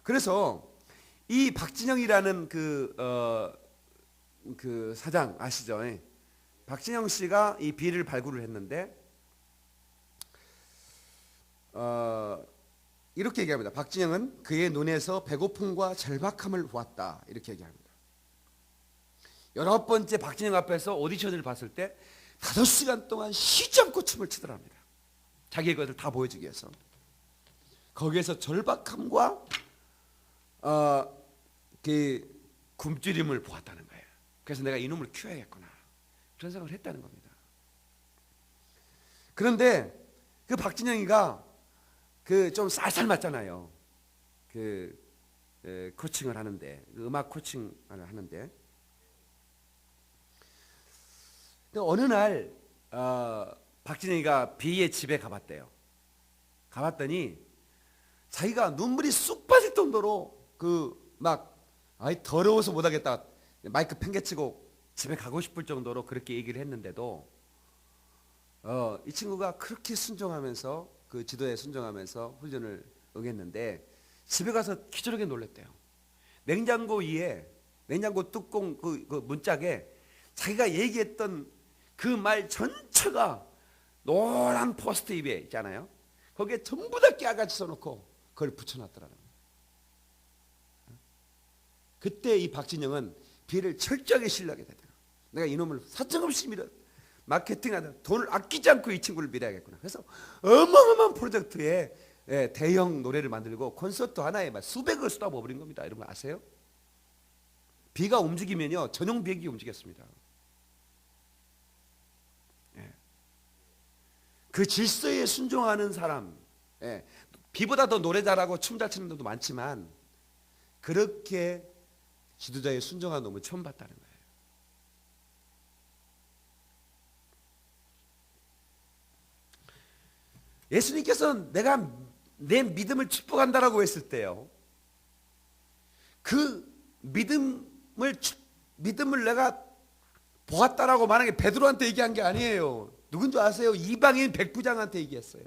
그래서 이 박진영이라는 그 사장 아시죠? 박진영 씨가 이 비를 발굴을 했는데 이렇게 얘기합니다. 박진영은 그의 눈에서 배고픔과 절박함을 보았다. 이렇게 얘기합니다. 19번째 박진영 앞에서 오디션을 봤을 때 5시간 동안 쉬지 않고 춤을 추더랍니다. 자기의 것을 다 보여주기 위해서. 거기에서 절박함과 그 굶주림을 보았다는 거예요. 그래서 내가 이놈을 키워야겠구나. 그런 생각을 했다는 겁니다. 그런데 그 박진영이가 그 좀 쌀쌀 맞잖아요. 코칭을 하는데 음악 코칭을 하는데 어느 날 박진영이가 비의 집에 가봤대요. 가봤더니 자기가 눈물이 쑥 빠질 정도로 더러워서 못하겠다 마이크 팽개치고 집에 가고 싶을 정도로 그렇게 얘기를 했는데도 이 친구가 그렇게 순종하면서 그 지도에 순종하면서 훈련을 응했는데 집에 가서 기절하게 놀랐대요. 냉장고 위에 냉장고 뚜껑 그 문짝에 자기가 얘기했던 그 말 전체가 노란 포스트잇에 있잖아요. 거기에 전부 다 깨알같이 써놓고 그걸 붙여놨더라는 거예요. 그때 이 박진영은 비를 철저하게 신뢰하게 되더라고요. 내가 이놈을 사정없이 마케팅하다 돈을 아끼지 않고 이 친구를 밀어야겠구나. 그래서 어마어마한 프로젝트에 대형 노래를 만들고 콘서트 하나에 막 수백을 쏟아버린 겁니다. 이런 거 아세요? 비가 움직이면요 전용 비행기 움직였습니다. 그 질서에 순종하는 사람, 비보다 더 노래 잘하고 춤 잘 추는 분도 많지만 그렇게 지도자에 순종하는 놈은 처음 봤다는 거예요. 예수님께서는 내가 내 믿음을 축복한다라고 했을 때요, 그 믿음을 내가 보았다라고 만약에 베드로한테 얘기한 게 아니에요. 누군지 아세요? 이방인 백부장한테 얘기했어요.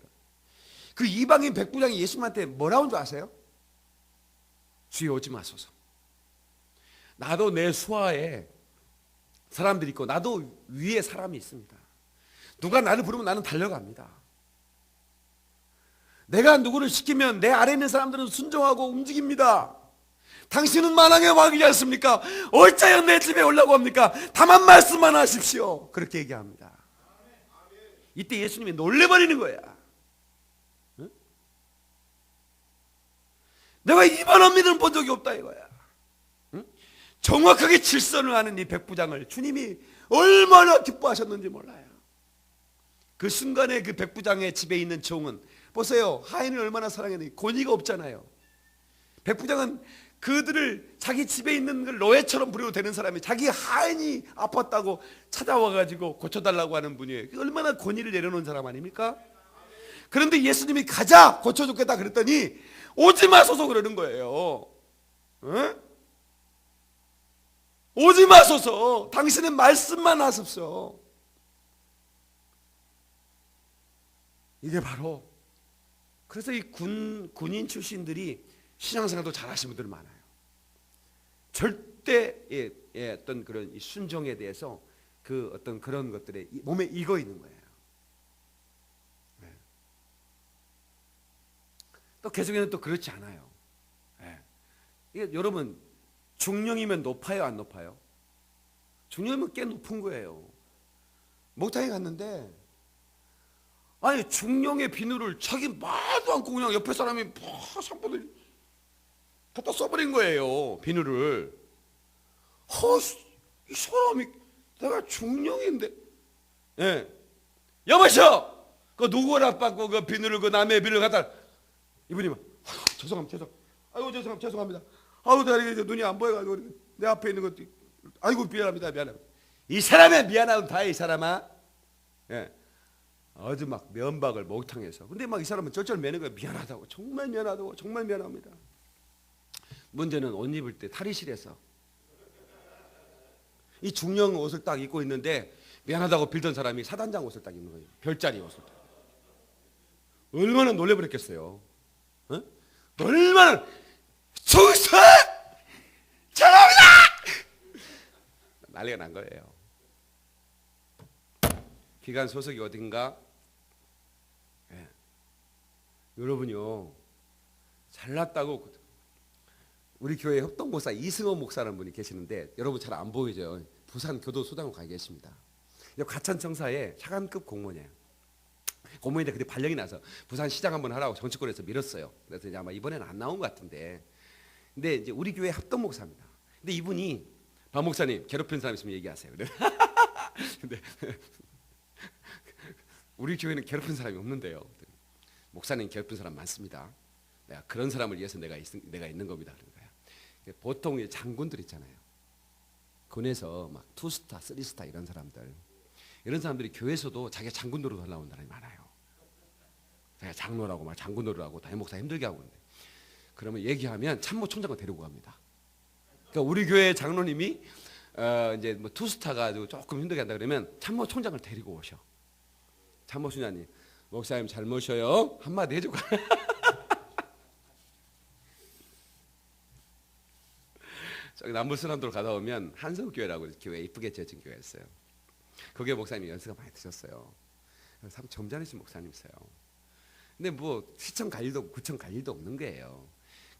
그 이방인 백부장이 예수님한테 뭐라고 한 줄 아세요? 주여 오지 마소서. 나도 내 수하에 사람들이 있고 나도 위에 사람이 있습니다. 누가 나를 부르면 나는 달려갑니다. 내가 누구를 시키면 내 아래에 있는 사람들은 순종하고 움직입니다. 당신은 만왕의 왕이지 않습니까? 어찌하여 내 집에 오려고 합니까? 다만 말씀만 하십시오. 그렇게 얘기합니다. 이때 예수님이 놀래버리는 거야. 응? 내가 이만한 믿음을 본 적이 없다 이거야. 응? 정확하게 질서를 하는 이 백부장을 주님이 얼마나 기뻐하셨는지 몰라요. 그 순간에 그 백부장의 집에 있는 종은 보세요. 하인을 얼마나 사랑했는지 권위가 없잖아요. 백부장은 그들을 자기 집에 있는 걸 노예처럼 부려도 되는 사람이 자기 하인이 아팠다고 찾아와가지고 고쳐달라고 하는 분이에요. 얼마나 권위를 내려놓은 사람 아닙니까? 그런데 예수님이 가자, 고쳐주겠다 그랬더니 오지 마소서 그러는 거예요. 에? 오지 마소서. 당신은 말씀만 하십시오. 이게 바로, 그래서 이 군인 출신들이 신앙생활도 잘하시는 분들 많아요. 절대 어떤 그런 순종에 대해서 그 어떤 그런 것들에 몸에 익어 있는 거예요. 네. 또 개성에는 또 그렇지 않아요. 네. 이게 여러분, 중령이면 높아요, 안 높아요? 중령이면 꽤 높은 거예요. 목장에 갔는데, 아니 중령의 비누를 자기 말도 않고 그냥 옆에 사람이 막 상포들 갖다 써버린 거예요, 비누를. 이 사람이, 내가 중령인데, 예, 여보시오, 그 누구라 빠고 그 비누를, 그 남의 비누를 갖다, 이분이 막 아이고 죄송합니다. 아우 내가 이게 눈이 안 보여가지고 내 앞에 있는 것도, 아이고 미안합니다. 이 사람의 미안함은 다해, 이 사람아. 예, 아주 막 면박을 목탕해서. 근데 막 이 사람은 쩔쩔 매는 거야. 미안하다고, 정말 미안하다고, 정말 미안합니다. 문제는 옷 입을 때 탈의실에서 이 중령 옷을 딱 입고 있는데 미안하다고 빌던 사람이 사단장 옷을 딱 입는 거예요. 별자리 옷을 딱. 얼마나 놀래버렸겠어요. 어? 얼마나 충성! 잘합니다! 난리가 난 거예요. 기관 소속이 어딘가? 네. 여러분요, 잘났다고. 우리 교회 협동목사 이승호 목사라는 분이 계시는데 여러분 잘 안 보이죠? 부산 교도소장으로 가 계십니다. 과천청사에 차관급 공무원이에요. 공무원인데 그때 발령이 나서 부산시장 한번 하라고 정치권에서 밀었어요. 그래서 이제 아마 이번에는 안 나온 것 같은데, 근데 이제 우리 교회 협동목사입니다. 근데 이분이, 박 목사님 괴롭힌 사람 있으면 얘기하세요. 근데 우리 교회는 괴롭힌 사람이 없는데요. 목사님 괴롭힌 사람 많습니다. 내가 그런 사람을 위해서 내가 있는 겁니다. 보통 장군들 있잖아요. 군에서 막 2스타, 3스타 이런 사람들이 교회에서도 자기가 장군 노릇 하려고 하는 사람이 많아요. 자기가 장로라고 막 장군 노릇하고 담임 목사 힘들게 하고 있는데, 그러면 얘기하면 참모총장을 데리고 갑니다. 그러니까 우리 교회 장로님이 이제 뭐 2스타 가지고 조금 힘들게 한다 그러면 참모총장을 데리고 오셔. 참모총장님, 목사님 잘 모셔요. 한마디 해주고. 저기 남부순환도로 가다 보면 한성교회라고 교회 이쁘게 지어진 교회였어요. 거기에 목사님이 연세가 많이 드셨어요. 참 점잖으신 목사님이세요. 근데 뭐 시청 갈 일도 구청 갈 일도 없는 거예요.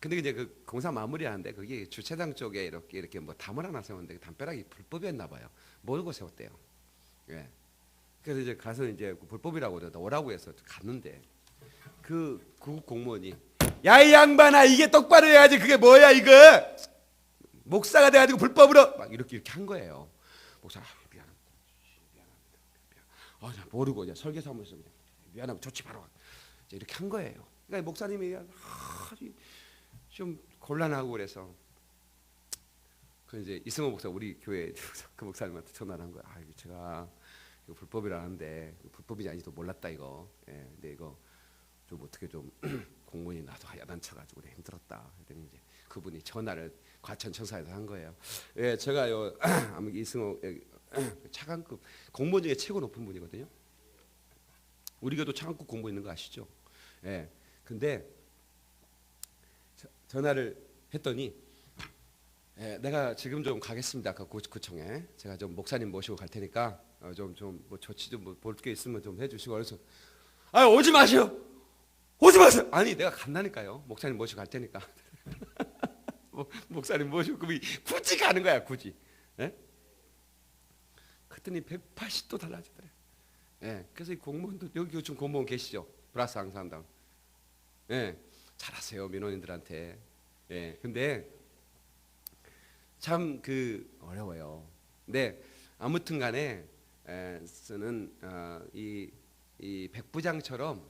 근데 이제 그 공사 마무리하는데 거기 주차장 쪽에 이렇게 뭐 담을 하나 세웠는데 담벼락이 불법이었나 봐요. 모르고 세웠대요. 예. 그래서 이제 가서 이제 불법이라고 오라고 해서 갔는데 그 공무원이, 야 이 양반아, 이게 똑바로 해야지, 그게 뭐야 이거, 목사가 돼가지고 불법으로 막 이렇게 한 거예요. 목사, 미안합니다. 나 모르고 이제 설계사무소 미안하면 조치 바로 이렇게 한 거예요. 그러니까 목사님이 좀 곤란하고 그래서 그 이제 이승호 목사, 우리 교회 그 목사님한테 전화를 한 거야. 이거 제가 이거 불법이라는데 불법인지 아닌지도 몰랐다 이거. 예, 근데 이거 좀 어떻게 좀 공무원이 나도 야단쳐가지고 그래 힘들었다. 그랬더니 이제 그분이 전화를 과천청사에서 한 거예요. 예, 제가요 이승호 차관급 공무원 중에 최고 높은 분이거든요. 우리 교도 차관급 공무원 있는 거 아시죠? 예, 근데 전화를 했더니, 예, 내가 지금 좀 가겠습니다. 그 구청에 제가 좀 목사님 모시고 갈 테니까 좀 뭐 조치 좀 뭐 볼 게 있으면 좀 해주시고. 그래서 오지 마시오. 아니 내가 간다니까요. 목사님 모시고 갈 테니까. 목사님 모시고 굳이 가는 거야, 굳이. 예? 그랬더니 180도 달라지더래. 예, 그래서 이 공무원도, 여기 요즘 공무원 계시죠? 브라스 항산당. 예, 잘하세요 민원인들한테. 예, 근데 참 어려워요. 근데 아무튼간에 쓰는 이 백부장처럼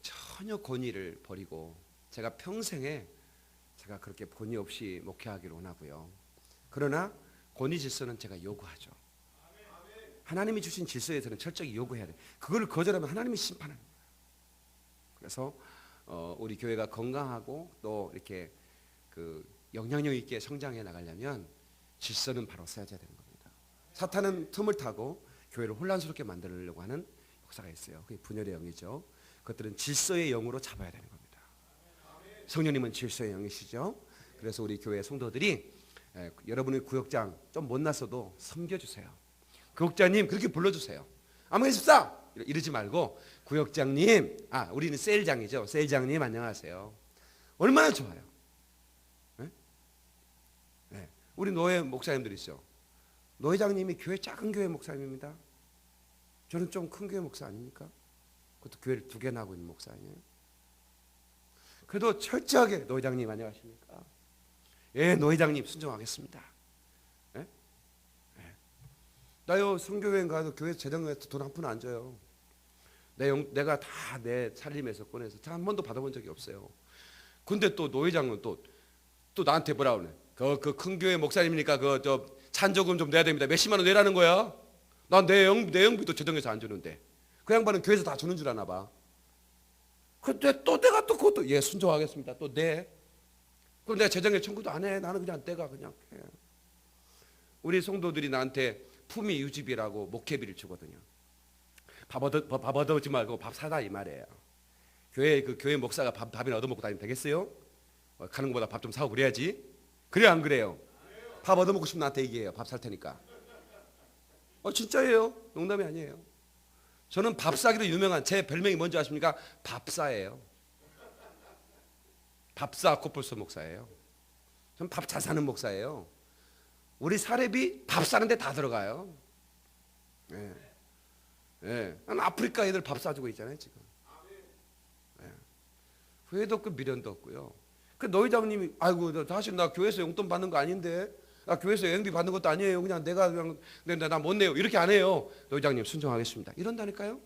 전혀 권위를 버리고, 제가 평생에 제가 그렇게 권위 없이 목회하기를 원하고요. 그러나 권위 질서는 제가 요구하죠. 하나님이 주신 질서에서는 철저히 요구해야 돼. 그걸 거절하면 하나님이 심판합니다. 그래서 우리 교회가 건강하고 또 이렇게 그 영향력 있게 성장해 나가려면 질서는 바로 세워져야 되는 겁니다. 사탄은 틈을 타고 교회를 혼란스럽게 만들려고 하는 역사가 있어요. 그게 분열의 영이죠. 그것들은 질서의 영으로 잡아야 되는 겁니다. 성령님은 질서의 영이시죠. 그래서 우리 교회 성도들이 여러분의 구역장 좀 못났어도 섬겨주세요. 구역장님 그렇게 불러주세요. 아무 계십사 이러지 말고 구역장님, 우리는 셀장이죠. 셀장님 안녕하세요. 얼마나 좋아요. 네? 네. 우리 노예 목사님들 있죠. 노회장님이 교회 작은 교회 목사님입니다. 저는 좀 큰 교회 목사 아닙니까? 그것도 교회를 2개나 하고 있는 목사 아니에요? 그래도 철저하게 노회장님 안녕하십니까? 예, 노회장님 순종하겠습니다. 예? 예. 나요 성교회 가도 교회 재정에서 돈 한 푼 안 줘요. 내가 다 내 살림에서 꺼내서 한 번도 받아본 적이 없어요. 근데 또 노회장은 또 나한테 뭐라 그래? 그 큰 교회 목사님이니까 저 찬조금 좀 내야 됩니다. 몇십만 원 내라는 거야. 난 내 영비도 재정에서 안 주는데 그 양반은 교회에서 다 주는 줄 아나 봐. 근데 또 내가 또 그것도 순종하겠습니다. 또 내. 그럼 내가 재정에 청구도 안 해. 나는 그냥 내가 그냥 해. 우리 성도들이 나한테 품위 유지비라고 목회비를 주거든요. 밥 얻어오지 말고 밥 사다 이 말이에요. 교회 목사가 밥이나 얻어먹고 다니면 되겠어요? 가는 것보다 밥 좀 사고 그래야지. 그래 안 그래요? 밥 얻어먹고 싶으면 나한테 얘기해요. 밥 살 테니까. 진짜예요. 농담이 아니에요. 저는 밥 사기로 유명한 제 별명이 뭔지 아십니까? 밥사예요. 밥사 코뿔소 목사예요. 저는 밥 잘 사는 목사예요. 우리 사례비 밥 사는데 다 들어가요. 예. 예. 아프리카 애들 밥 사주고 있잖아요 지금. 예. 회도 없고 미련도 없고요. 그 노회장님이 사실 나 교회에서 용돈 받는 거 아닌데, 나 교회에서 여행비 받는 것도 아니에요. 그냥 내가 나 못 내요. 이렇게 안 해요. 노회장님 순종하겠습니다. 이런다니까요.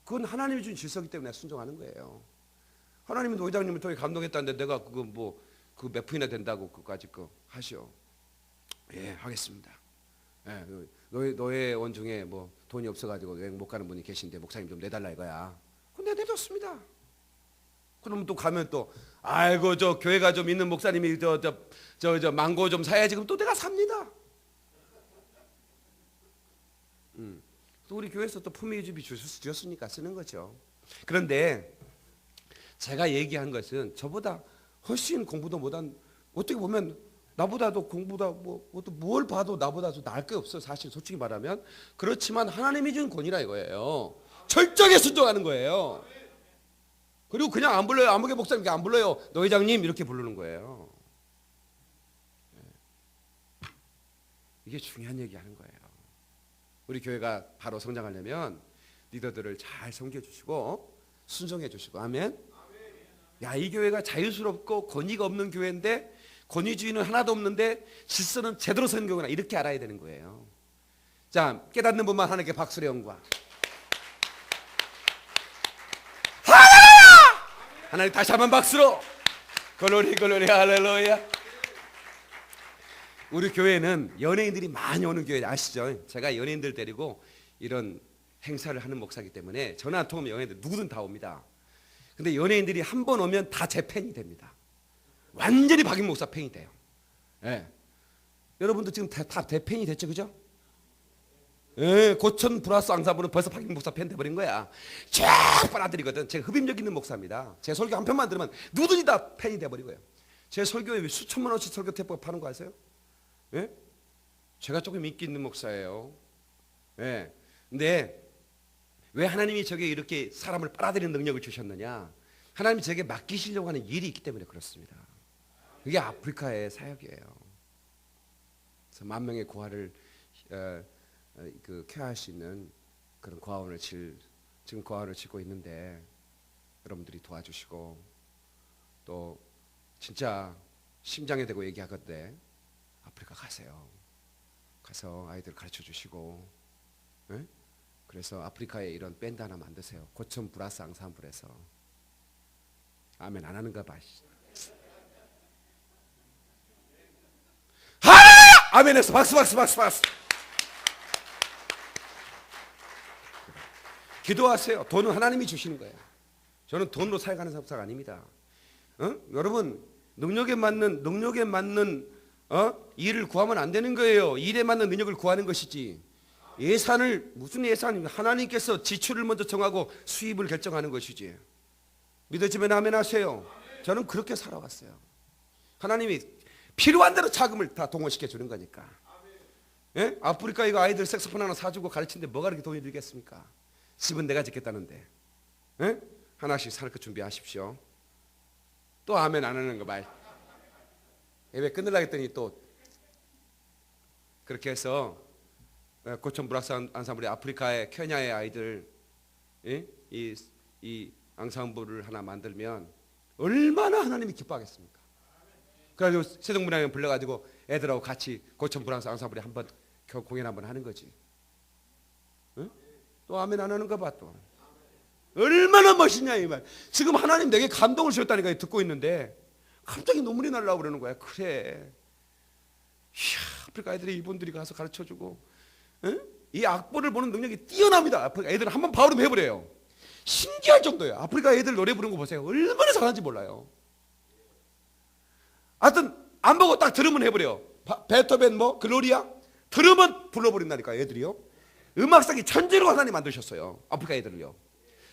그건 하나님이 준 질서이기 때문에 순종하는 거예요. 하나님이 노회장님을 통해 감동했다는데 내가 그거 몇 푼이나 된다고 그거까지 하시오. 예, 하겠습니다. 예, 노회원 중에 뭐 돈이 없어가지고 여행 못 가는 분이 계신데 목사님 좀 내달라 이거야. 근데 내줬습니다. 그럼 또 가면 또 아이고 저 교회가 좀 있는 목사님이 저 망고 좀 사야지. 그럼 또 내가 삽니다. 또 우리 교회에서 또 품위유지비 주셨으니까 쓰는 거죠. 그런데 제가 얘기한 것은 저보다 훨씬 공부도 못한, 어떻게 보면 나보다도 공부다 뭘 봐도 나보다 더 나을 게 없어. 사실 솔직히 말하면. 그렇지만 하나님이 준 권위라 이거예요. 철저하게 순종하는 거예요. 그리고 그냥 안 불러요. 아무개 목사님 안 불러요. 노회장님 이렇게 부르는 거예요. 이게 중요한 얘기하는 거예요. 우리 교회가 바로 성장하려면 리더들을 잘 섬겨주시고 순종해 주시고. 아멘. 야, 이 교회가 자유스럽고 권위가 없는 교회인데 권위주의는 하나도 없는데 질서는 제대로 서는 교회구나, 이렇게 알아야 되는 거예요. 자, 깨닫는 분만 하나님께 박수의 영광. 할렐루야! 하나님 다시 한번 박수로. 글로리 할렐루야. 우리 교회는 연예인들이 많이 오는 교회 아시죠? 제가 연예인들 데리고 이런 행사를 하는 목사이기 때문에 전화 한 통하면 연예인들 누구든 다 옵니다. 근데 연예인들이 한 번 오면 다 제 팬이 됩니다. 완전히 박인 목사 팬이 돼요. 예. 여러분도 지금 다 대팬이 됐죠, 그죠? 예, 고천 브라스 앙사부는 벌써 박인 목사 팬 돼버린 거야. 쫙 빨아들이거든. 제가 흡입력 있는 목사입니다. 제 설교 한 편만 들으면 누구든지 다 팬이 돼버리고요. 제 설교에 수천만 원씩 설교 테이프가 파는 거 아세요? 예? 제가 조금 인기 있는 목사예요. 예. 근데 왜 하나님이 저게 이렇게 사람을 빨아들이는 능력을 주셨느냐? 하나님이 저게 맡기시려고 하는 일이 있기 때문에 그렇습니다. 그게 아프리카의 사역이에요. 그래서 10,000명의 고아를 케어할 수 있는 그런 고아원을 지금 고아원을 짓고 있는데 여러분들이 도와주시고, 또 진짜 심장에 대고 얘기하건대 아프리카 가세요. 가서 아이들 가르쳐 주시고, 네? 그래서 아프리카에 이런 밴드 하나 만드세요. 고천 브라스 앙상블에서. 아멘 안 하는가 봐. 할렐루야! 아멘에서 박수. 기도하세요. 돈은 하나님이 주시는 거예요. 저는 돈으로 살아가는 사업자가 아닙니다. 여러분 능력에 맞는 일을 구하면 안 되는 거예요. 일에 맞는 능력을 구하는 것이지. 예산을 무슨 예산? 하나님께서 지출을 먼저 정하고 수입을 결정하는 것이지. 믿어지면 아멘 하세요. 저는 그렇게 살아왔어요. 하나님이 필요한 대로 자금을 다 동원시켜 주는 거니까. 예? 아프리카 이거 아이들 색소폰 하나 사주고 가르치는데 뭐가 그렇게 돈이 들겠습니까? 집은 내가 짓겠다는데. 예? 하나씩 살 거 준비하십시오. 또 아멘 안 하는 거 말. 예배 끝내려고 했더니 또 그렇게 해서 고천 브라스 앙상블이 아프리카의 케냐의 아이들 이 앙상블을 하나 만들면 얼마나 하나님이 기뻐하겠습니까? 그래가지고 세종문화회관 불러가지고 애들하고 같이 고천 브라스 앙상블이 한번 공연 한번 하는 거지. 응? 또 아멘 안 하는가 봐 또. 얼마나 멋있냐 이 말. 지금 하나님 내게 감동을 주셨다니까 듣고 있는데 갑자기 눈물이 나려고 그러는 거야. 그래. 이야, 아프리카 애들이 일본들이 가서 가르쳐주고, 응? 이 악보를 보는 능력이 뛰어납니다. 아프리카 애들은 한번 바로 해버려요. 신기할 정도예요. 아프리카 애들 노래 부르는 거 보세요. 얼마나 잘하는지 몰라요. 하여튼 안 보고 딱 들으면 해버려요. 베토벤 뭐 글로리아 들으면 불러버린다니까 애들이요. 음악성이 천재로 하나님 만드셨어요. 아프리카 애들을요.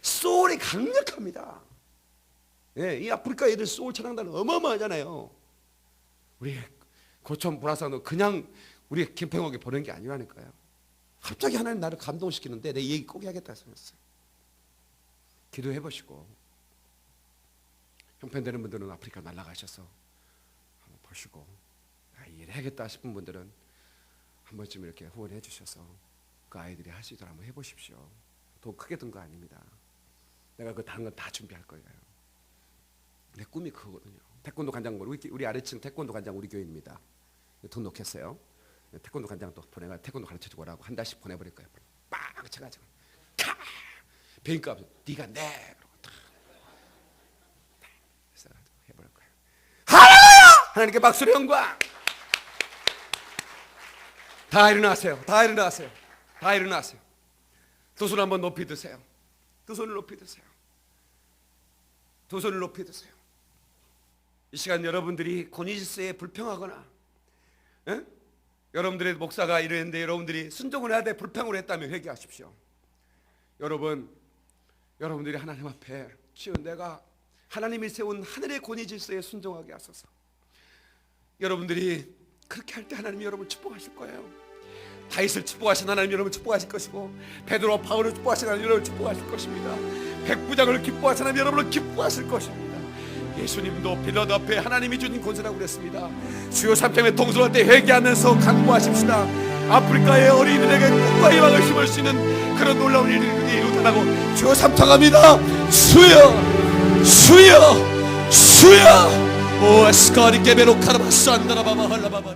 소울이 강력합니다. 예, 이 아프리카 애들 소울 찬양단은 어마어마하잖아요. 우리 고천 브라사는 그냥 우리 김평옥이 보낸 게 아니라니까요. 갑자기 하나님 나를 감동시키는데 내 얘기 꼭 해야겠다 생각했어요. 기도해 보시고 형편되는 분들은 아프리카 날아가셔서 한번 보시고 일해야겠다 싶은 분들은 한 번쯤 이렇게 후원해 주셔서 그 아이들이 할 수 있도록 한번 해보십시오. 돈 크게 든 거 아닙니다. 내가 그 다른 건 다 준비할 거예요. 내 꿈이 그거거든요. 태권도 관장 우리 아래층 태권도 관장 우리 교인입니다. 돈 넣겠어요. 태권도 관장 또 보내가 태권도 가르쳐주고 오라고 한 달씩 보내버릴 거예요. 빵 쳐가지고 카 배인값 네가 내 그러고 탁 해버릴 거예요. 할렐루야! 하나님께 박수를 영광. 다 일어나세요. 다 일어나세요. 다 일어나세요. 두 손 한번 높이 드세요. 두 손을 높이 드세요. 두 손을 높이 드세요. 이 시간 여러분들이 권위질서에 불평하거나 여러분들의 목사가 이랬는데 여러분들이 순종을 해야 돼 불평을 했다면 회개하십시오. 여러분들이 하나님 앞에 주여 내가 하나님이 세운 하늘의 권위질서에 순종하게 하소서. 여러분들이 그렇게 할 때 하나님이 여러분을 축복하실 거예요. 다윗을 축복하신 하나님 여러분 축복하실 것이고 베드로와 바울을 축복하신 하나님 여러분 축복하실 것입니다. 백부장을 기뻐하신 하나님 여러분을 기뻐하실 것입니다. 예수님도 빌라도 앞에 하나님이 주신 권세라고 그랬습니다. 주요 삼창에 동sol할 때 회개하면서 간구하십시다. 아프리카의 어린이들에게 꿈과 희망을 심을 수 있는 그런 놀라운 일들이 이루어나고 주요 삼창합니다. 주여 주여 주여 오 에스카리 게베로 카라바스 안다라바바 할라바바